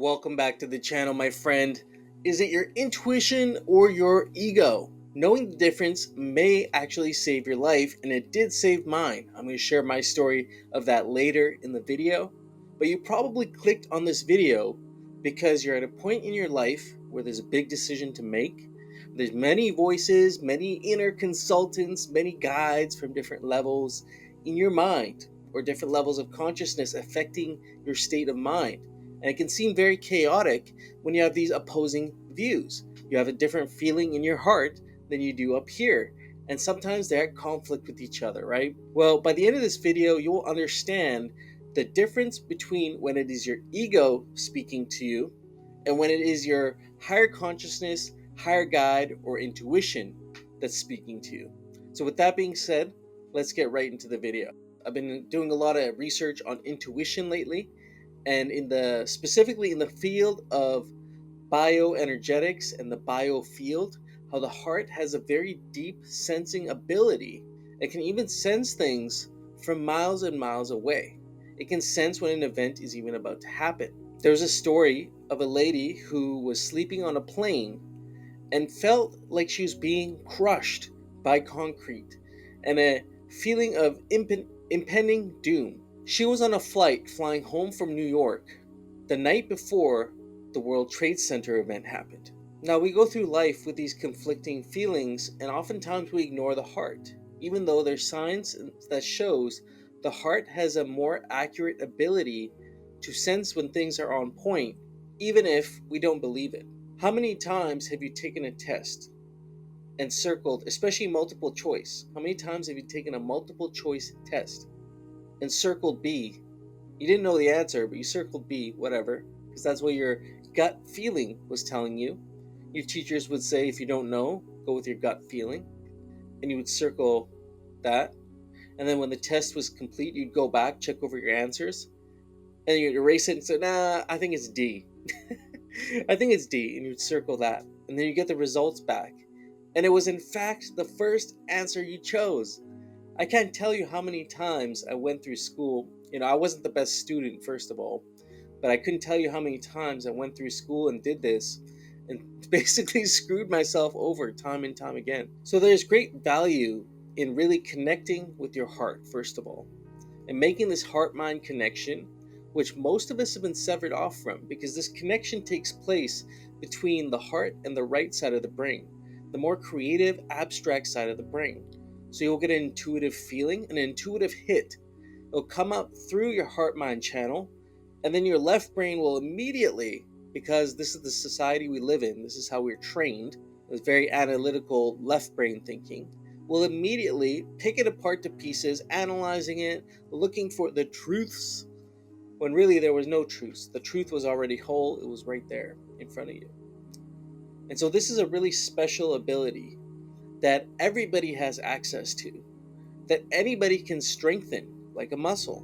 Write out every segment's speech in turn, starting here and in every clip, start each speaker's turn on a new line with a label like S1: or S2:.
S1: Welcome back to the channel, my friend. Is it your intuition or your ego? Knowing the difference may actually save your life, and it did save mine. I'm going to share my story of that later in the video. But you probably clicked on this video because you're at a point in your life where there's a big decision to make. There's many voices, many inner consultants, many guides from different levels in your mind or different levels of consciousness affecting your state of mind. And it can seem very chaotic when you have these opposing views. You have a different feeling in your heart than you do up here. And sometimes they're at conflict with each other, right? Well, by the end of this video, you will understand the difference between when it is your ego speaking to you and when it is your higher consciousness, higher guide, or intuition that's speaking to you. So with that being said, let's get right into the video. I've been doing a lot of research on intuition lately, and specifically in the field of bioenergetics and the biofield, how the heart has a very deep sensing ability. It can even sense things from miles and miles away. It can sense when an event is even about to happen. There's a story of a lady who was sleeping on a plane and felt like she was being crushed by concrete and a feeling of impending doom. She was on a flight flying home from New York the night before the World Trade Center event happened. Now, we go through life with these conflicting feelings, and oftentimes we ignore the heart, even though there's science that shows the heart has a more accurate ability to sense when things are on point, even if we don't believe it. How many times have you taken a test and circled, especially multiple choice? How many times have you taken a multiple choice test and circled B? You didn't know the answer, but you circled B, whatever, because that's what your gut feeling was telling you. Your teachers would say, if you don't know, go with your gut feeling, and you would circle that. And then when the test was complete, you'd go back, check over your answers, and you'd erase it and say, nah, I think it's D. I think it's D, and you'd circle that. And then you get the results back. And it was in fact the first answer you chose. I can't tell you how many times I went through school. I wasn't the best student, first of all, but I couldn't tell you how many times I went through school and did this and basically screwed myself over time and time again. So there's great value in really connecting with your heart, first of all, and making this heart-mind connection, which most of us have been severed off from, because this connection takes place between the heart and the right side of the brain, the more creative, abstract side of the brain. So you'll get an intuitive feeling, an intuitive hit. It'll come up through your heart-mind channel, and then your left brain will immediately, because this is the society we live in, this is how we're trained, with very analytical left brain thinking, will immediately pick it apart to pieces, analyzing it, looking for the truths, when really there was no truths. The truth was already whole, it was right there in front of you. And so this is a really special ability that everybody has access to, that anybody can strengthen like a muscle,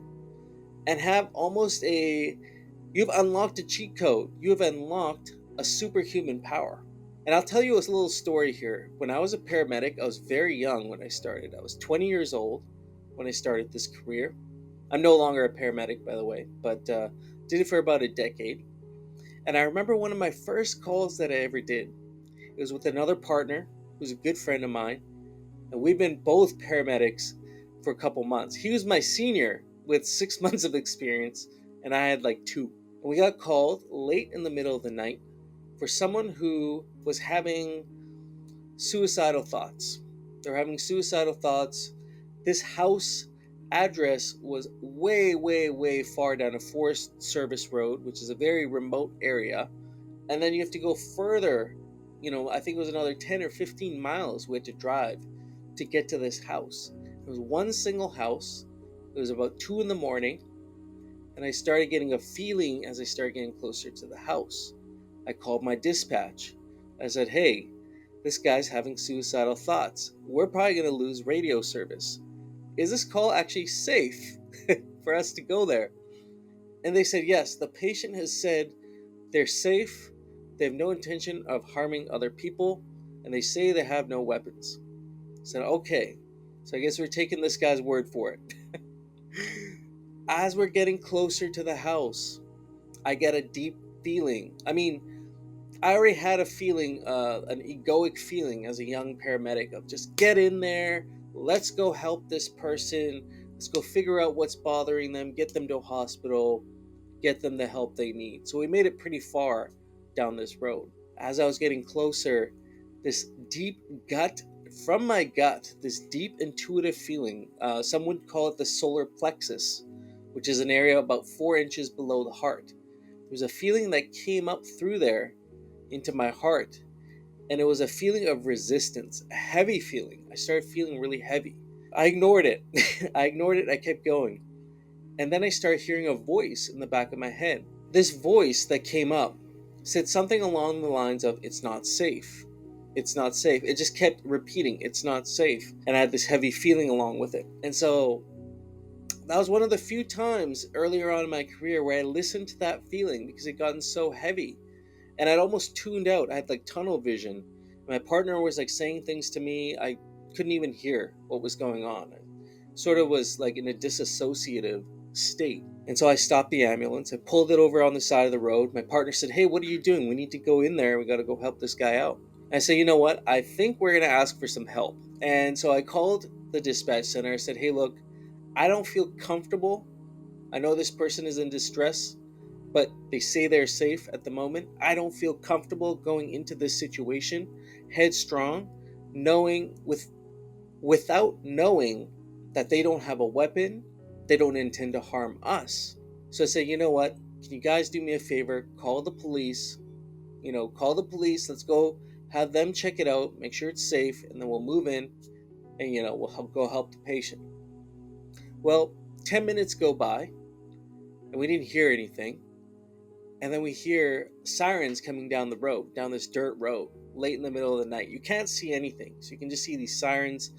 S1: and have you've unlocked a cheat code. You have unlocked a superhuman power. And I'll tell you a little story here. When I was a paramedic, I was very young when I started. I was 20 years old when I started this career. I'm no longer a paramedic, by the way, but did it for about a decade. And I remember one of my first calls that I ever did. It was with another partner who's a good friend of mine. And we've been both paramedics for a couple months. He was my senior with 6 months of experience, and I had like 2. And we got called late in the middle of the night for someone who was having suicidal thoughts. They were having suicidal thoughts. This house address was way, way, way far down a Forest Service road, which is a very remote area. And then you have to go further. I think it was another 10 or 15 miles we had to drive to get to this house. It was one single house. It was about 2 in the morning, and I started getting a feeling as I started getting closer to the house. I called my dispatch. I said, hey, this guy's having suicidal thoughts. We're probably going to lose radio service. Is this call actually safe for us to go there? And they said, yes, the patient has said they're safe. They have no intention of harming other people, and they say they have no weapons. I said, okay, so I guess we're taking this guy's word for it. As we're getting closer to the house, I get a deep feeling. I mean, I already had a feeling, an egoic feeling as a young paramedic of just get in there, let's go help this person, let's go figure out what's bothering them, get them to a hospital, get them the help they need. So we made it pretty far down this road. As I was getting closer, this deep gut, from my gut, this deep intuitive feeling, some would call it the solar plexus, which is an area about 4 inches below the heart. There was a feeling that came up through there into my heart, and it was a feeling of resistance, a heavy feeling. I started feeling really heavy. I ignored it. I ignored it. I kept going. And then I started hearing a voice in the back of my head. This voice that came up said something along the lines of, "It's not safe. It's not safe." It just kept repeating, "It's not safe." And I had this heavy feeling along with it. And so that was one of the few times earlier on in my career where I listened to that feeling because it had gotten so heavy. And I'd almost tuned out. I had like tunnel vision. My partner was like saying things to me. I couldn't even hear what was going on. I sort of was like in a disassociative state. And so I stopped the ambulance. I pulled it over on the side of the road. My partner said, "Hey, what are you doing? We need to go in there. We got to go help this guy out." I said, "You know what? I think we're going to ask for some help." And so I called the dispatch center. I said, "Hey, look, I don't feel comfortable. I know this person is in distress, but they say they're safe at the moment. I don't feel comfortable going into this situation headstrong, knowing without knowing that they don't have a weapon, they don't intend to harm us." So I said, "You know what? Can you guys do me a favor? Call the police. Call the police. Let's go have them check it out, make sure it's safe, and then we'll move in and we'll go help the patient." Well, 10 minutes go by and we didn't hear anything. And then we hear sirens coming down the road, down this dirt road, late in the middle of the night. You can't see anything, so you can just see these sirens,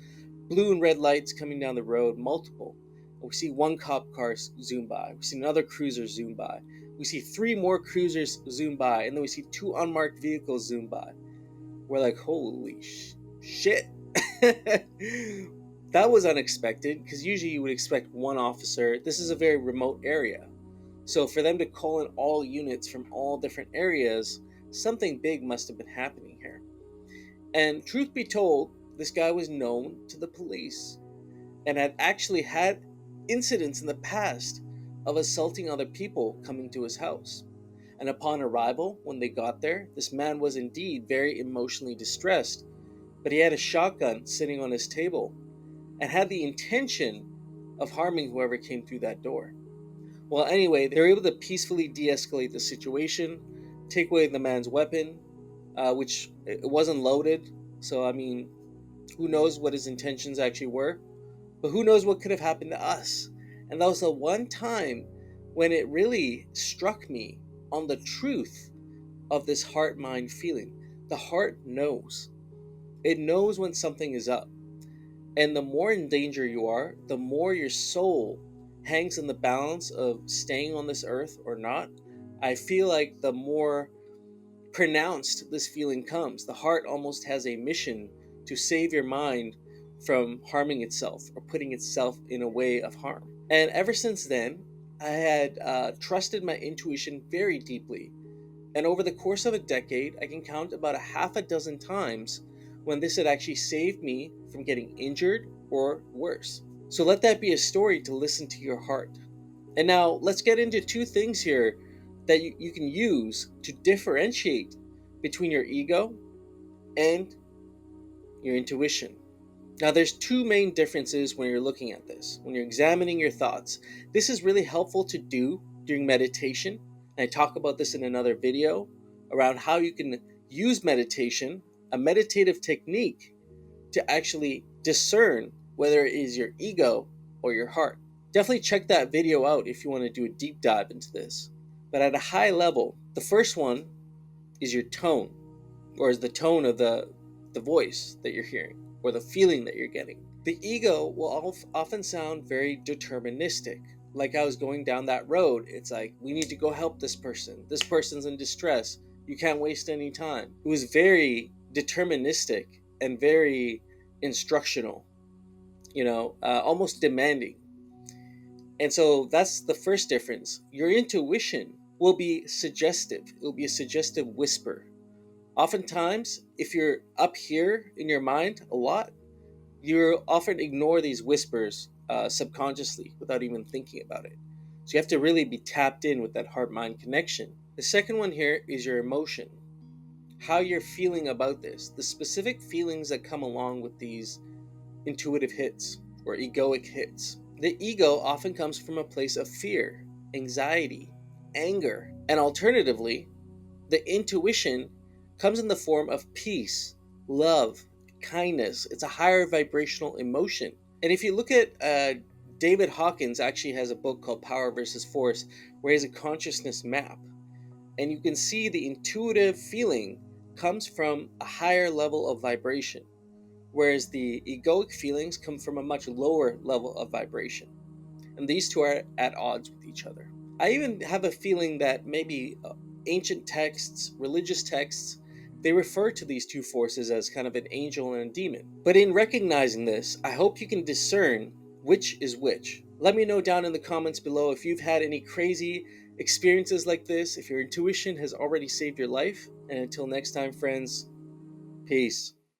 S1: blue and red lights coming down the road, multiple. And we see one cop car zoom by. We see another cruiser zoom by. We see three more cruisers zoom by, and then we see two unmarked vehicles zoom by. We're like, holy shit. That was unexpected, because usually you would expect one officer. This is a very remote area. So for them to call in all units from all different areas, something big must have been happening here. And truth be told, this guy was known to the police and had actually had incidents in the past of assaulting other people coming to his house. And upon arrival, when they got there, this man was indeed very emotionally distressed, but he had a shotgun sitting on his table and had the intention of harming whoever came through that door. Well, anyway, they were able to peacefully de-escalate the situation, take away the man's weapon, which it wasn't loaded. So, I mean, who knows what his intentions actually were, but who knows what could have happened to us. And that was the one time when it really struck me on the truth of this heart-mind feeling. The heart knows. It knows when something is up. And the more in danger you are, the more your soul hangs in the balance of staying on this earth or not. I feel like the more pronounced this feeling comes. The heart almost has a mission to save your mind from harming itself or putting itself in a way of harm. And ever since then, I had trusted my intuition very deeply. And over the course of a decade, I can count about a half a dozen times when this had actually saved me from getting injured or worse. So let that be a story to listen to your heart. And now let's get into two things here that you can use to differentiate between your ego and your intuition. Now, there's two main differences when you're looking at this, when you're examining your thoughts. This is really helpful to do during meditation. And I talk about this in another video around how you can use meditation, a meditative technique, to actually discern whether it is your ego or your heart. Definitely check that video out if you want to do a deep dive into this. But at a high level, the first one is your tone, or is the tone of the voice that you're hearing, or the feeling that you're getting. The ego will often sound very deterministic. Like I was going down that road, it's like, we need to go help this person. This person's in distress. You can't waste any time. It was very deterministic and very instructional, almost demanding. And so that's the first difference. Your intuition will be suggestive. It will be a suggestive whisper. Oftentimes, if you're up here in your mind a lot, you often ignore these whispers subconsciously without even thinking about it. So you have to really be tapped in with that heart mind connection. The second one here is your emotion, how you're feeling about this, the specific feelings that come along with these intuitive hits or egoic hits. The ego often comes from a place of fear, anxiety, anger, and alternatively, the intuition comes in the form of peace, love, kindness. It's a higher vibrational emotion. And if you look at David Hawkins actually has a book called Power versus Force, where he has a consciousness map. And you can see the intuitive feeling comes from a higher level of vibration, whereas the egoic feelings come from a much lower level of vibration. And these two are at odds with each other. I even have a feeling that maybe ancient texts, religious texts, they refer to these two forces as kind of an angel and a demon. But in recognizing this, I hope you can discern which is which. Let me know down in the comments below if you've had any crazy experiences like this, if your intuition has already saved your life. And until next time, friends, peace.